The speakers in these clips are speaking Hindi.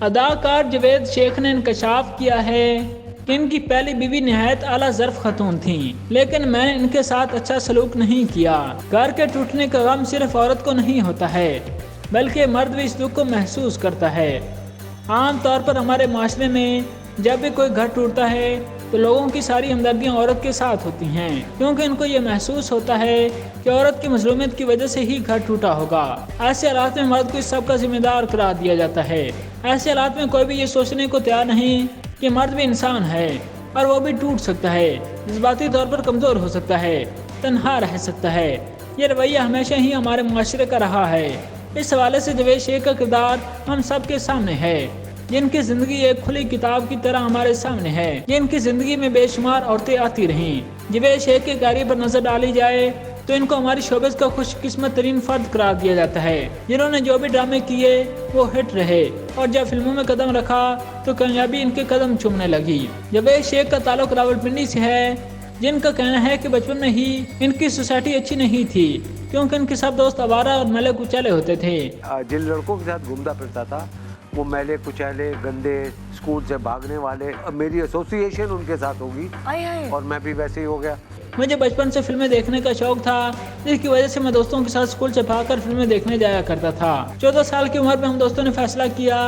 अदाकार जावेद शेख ने इंकशाफ किया है कि इनकी पहली बीवी निहायत आला ज़र्फ खतून थी, लेकिन मैंने इनके साथ अच्छा सलूक नहीं किया। घर के टूटने का गम सिर्फ औरत को नहीं होता है, बल्कि मर्द भी इस दुख को महसूस करता है। आम तौर पर हमारे माशरे में जब भी कोई घर टूटता है तो लोगों की सारी हमदर्दियाँ औरत के साथ होती हैं, क्योंकि इनको ये महसूस होता है कि औरत की मजलूमियत की वजह से ही घर टूटा होगा। ऐसे हालात में मर्द को इस सब का जिम्मेदार करार दिया जाता है। ऐसे हालात में कोई भी ये सोचने को तैयार नहीं कि मर्द भी इंसान है और वो भी टूट सकता है, जज्बाती तौर पर कमज़ोर हो सकता है, तन्हा रह सकता है। ये रवैया हमेशा ही हमारे माशरे का रहा है। इस हवाले से जावेद शेख का किरदार हम सब के सामने है, जिनकी ज़िंदगी एक खुली किताब की तरह हमारे सामने है, जिनकी ज़िंदगी में बेशुमार औरतें आती रहीं। जावेद शेख के कैरियर पर नज़र डाली जाए तो इनको हमारी शोबस का खुशकिस्मत तरीन फर्द करार दिया जाता है, जिन्होंने जो भी ड्रामे किए वो हिट रहे और जब फिल्मों में कदम रखा तो कामयाबी इनके कदम चूमने लगी। जावेद शेख का ताल्लुक रावलपिंडी से है, जिनका कहना है कि बचपन में ही इनकी सोसाइटी अच्छी नहीं थी, क्योंकि इनके सब दोस्त आवारा और मैले कुचैले होते थे। जिन लड़कों के साथ घूमता फिरता था वो मैले कुचैले, गंदे, स्कूल से भागने वाले, अब मेरी एसोसिएशन उनके साथ होगी और मैं भी वैसे ही हो गया। मुझे बचपन से फिल्में देखने का शौक था, जिसकी वजह से मैं दोस्तों के साथ स्कूल से भागकर फिल्में देखने जाया करता था। 14 साल की उम्र में हम दोस्तों ने फैसला किया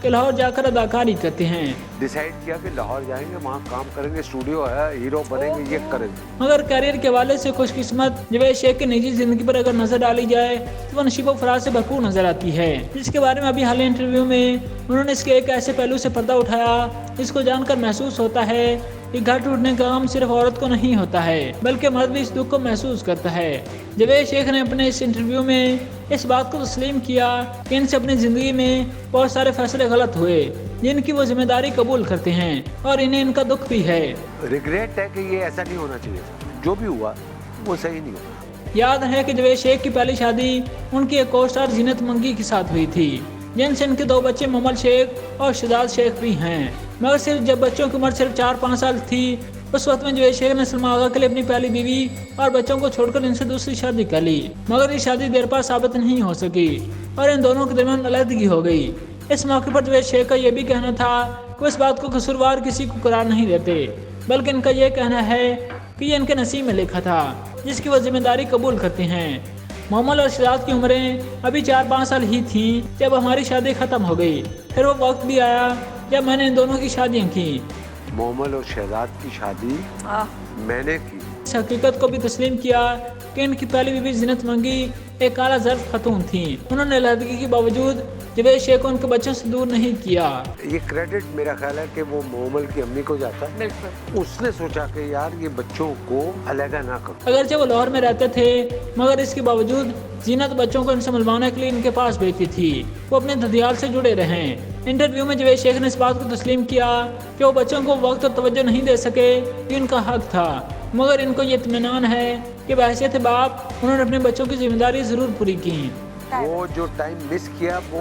कि लाहौर जाकर अदाकारी करते हैं। डिसाइड किया कि लाहौर जाएंगे, वहाँ काम करेंगे, स्टूडियो है, हीरो बनेंगे, ये करेंगे। मगर करियर के हवाले से खुशकिस्मत जावेद शेख की निजी जिंदगी पर अगर नजर डाली जाए तो वह नशीबो फराज से भरपूर नजर आती है, जिसके बारे में अभी हाल ही इंटरव्यू में उन्होंने इसके एक ऐसे पहलू से पर्दा उठाया जिसको जानकर महसूस होता है कि घर टूटने का गम सिर्फ औरत को नहीं होता है, बल्कि मर्द भी इस दुख को महसूस करता है। जावेद शेख ने अपने इस इंटरव्यू में इस बात को तस्लीम किया कि इनसे अपनी ज़िंदगी में बहुत सारे फैसले गलत हुए, जिनकी वो जिम्मेदारी कबूल करते हैं और इन्हें इनका दुख भी है। रिग्रेट है कि ये ऐसा नहीं होना चाहिए था, जो भी हुआ वो सही नहीं हुआ। याद है कि जावेद शेख की पहली शादी उनकी एक को स्टार जीनत मंगी के साथ हुई थी, जिनसे इनके 2 बच्चे मोहम्मद शेख और शहजाद शेख भी हैं। मगर सिर्फ जब बच्चों की उम्र सिर्फ 4-5 साल थी, उस वक्त में जावेद शेख ने सलमा आगा के लिए अपनी पहली बीवी और बच्चों को छोड़कर इनसे दूसरी शादी कर ली। मगर ये शादी देर पास साबित नहीं हो सकी और इन दोनों के दरमियान अलहदगी हो गई। इस मौके पर जावेद शेख का यह भी कहना था कि इस बात को कसूरवार किसी को करार नहीं देते, बल्कि इनका यह कहना है कि ये इनके नसीब में लिखा था, जिसकी वो जिम्मेदारी कबूल करते हैं। मोहम्मद और शहजाद की उम्रें अभी 4-5 साल ही थी जब हमारी शादी ख़त्म हो गई। फिर वो वक्त भी आया जब मैंने इन दोनों की शादियाँ की। मोहम्मद और शहजाद की शादी मैंने की। इस हकीकत को भी तस्लीम किया कि इनकी पहली बीवी जीनत मंगी एक आला ज़र्फ खतून थी। उन्होंने अलहदगी के बावजूद जावेद शेख को उनके बच्चों से दूर नहीं किया। ये क्रेडिट मेरा ख्याल है कि वो मोहम्मद की अम्मी को जाता है। उसने सोचा कि यार ये बच्चों को अलग ना करो। अगरचे वो लाहौर में रहते थे, मगर इसके बावजूद जीनत बच्चों को इनसे मिलवाने के लिए इनके पास भेजती थी, वो अपने ददियाल से जुड़े रहें। इंटरव्यू में जावेद शेख ने इस बात को तस्लीम किया कि वो बच्चों को वक्त और तवज्जो नहीं दे सके, ये इनका हक था, मगर इनको ये इत्मीनान है कि बहैसियत बाप उन्होंने अपने बच्चों की जिम्मेदारी ज़रूर पूरी की। वो जो टाइम मिस किया वो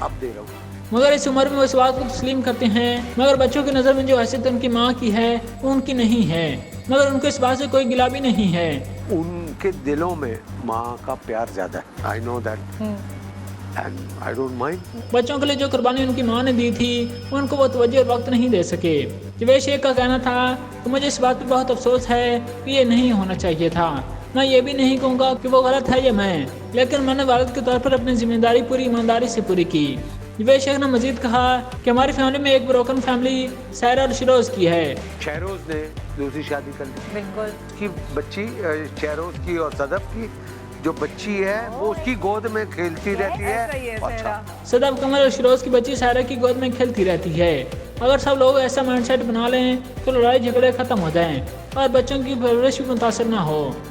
अब दे रहा हूँ। मगर इस उम्र में वो इस बात को तस्लीम करते हैं, मगर बच्चों की नज़र में जो हैसियत उनकी माँ की है वो उनकी नहीं है, मगर उनको इस बात से कोई गिला भी नहीं है। उनके दिलों में माँ का प्यार ज़्यादा है। I know that and I don't mind. बच्चों के लिए जो कुर्बानी उनकी माँ ने दी थी उनको वो तवज्जो और वक्त नहीं दे सके। जावेद शेख का कहना था कि मुझे इस बात पर बहुत अफसोस है कि ये नहीं होना चाहिए था। मैं ये भी नहीं कहूँगा कि वो गलत है या मैं, लेकिन मैंने वालिद के तौर पर अपनी जिम्मेदारी पूरी ईमानदारी से पूरी की। जावेद शेख ने मजीद कहा कि हमारी फैमिली में एक ब्रोकन फैमिली सायरा और शिरोज की है। शहरोज ने दूसरी शादी कर ली। बिल्कुल। की बच्ची शहरोज की और सदफ की जो बच्ची है वो उसकी गोद में खेलती रहती है। अच्छा। सदफ, कमल और शिरोज की बच्ची सायरा की गोद में खेलती रहती है। अगर सब लोग ऐसा माइंडसेट बना लें तो लड़ाई झगड़े खत्म हो जाएं और बच्चों की परवरिश भी मुतासर ना हो।